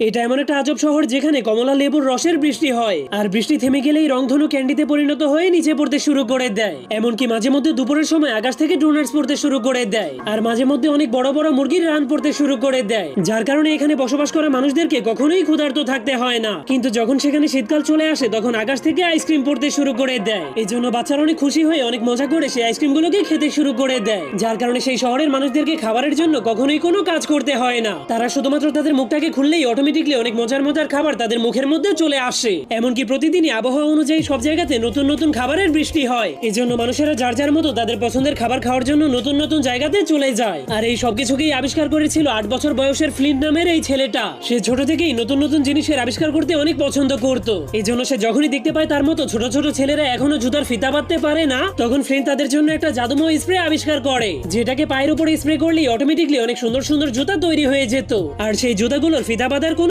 এটা এমন একটা আজব শহর যেখানে কমলা লেবুর রসের বৃষ্টি হয় আর বৃষ্টি থেমে গেলেই রংধনু ক্যান্ডিতে পরিণত হয়ে নিচে পড়তে শুরু করে দেয়। এমনকি মাঝে মধ্যে দুপুরের সময় আকাশ থেকে ডোনাটস পড়তে শুরু করে দেয় আর মাঝে মধ্যে অনেক বড় বড় মুরগির রান পড়তে শুরু করে দেয়, যার কারণে এখানে বসবাস করা মানুষদেরকে কখনোই ক্ষুধার্ত থাকতে হয় না। কিন্তু যখন সেখানে শীতকাল চলে আসে তখন আকাশ থেকে আইসক্রিম পড়তে শুরু করে দেয়। এই জন্য বাচ্চারা অনেক খুশি হয়ে অনেক মজা করে সেই আইসক্রিমগুলোকে খেতে শুরু করে দেয়, যার কারণে সেই শহরের মানুষদেরকে খাবারের জন্য কখনোই কোনো কাজ করতে হয় না। তারা শুধুমাত্র তাদের মুখটাকে খুললেই অটোমেটিকলি অনেক মজার মজার খাবার তাদের মুখের মধ্যে চলে আসে। এমনকি প্রতিদিনই আবহাওয়া অনুযায়ী সব জায়গাতে নতুন নতুন খাবারের বৃষ্টি হয়। এজন্য মানুষেরা যার যার মতো তাদের পছন্দের খাবার খাওয়ার জন্য নতুন নতুন জায়গাতে চলে যায়। আর এই সবকিছুকেই আবিষ্কার করেছিল 8 বছর বয়সের ফ্লিন্ট নামের এই ছেলেটা। সে ছোট থেকেই নতুন নতুন জিনিসের আবিষ্কার করতে অনেক পছন্দ করত। এই জন্য সে যখনই দেখতে পায় তার মতো ছোট ছোট ছেলেরা এখনো জুতার ফিতা বাঁধতে পারে না, তখন ফ্লিন্ট তাদের জন্য একটা জাদুময় স্প্রে আবিষ্কার করে, যেটাকে পায়ের উপরে স্প্রে করলেই অটোমেটিকলি অনেক সুন্দর সুন্দর জুতা তৈরি হয়ে যেত। আর সেই জুতাগুলোর ফিতা বাঁধার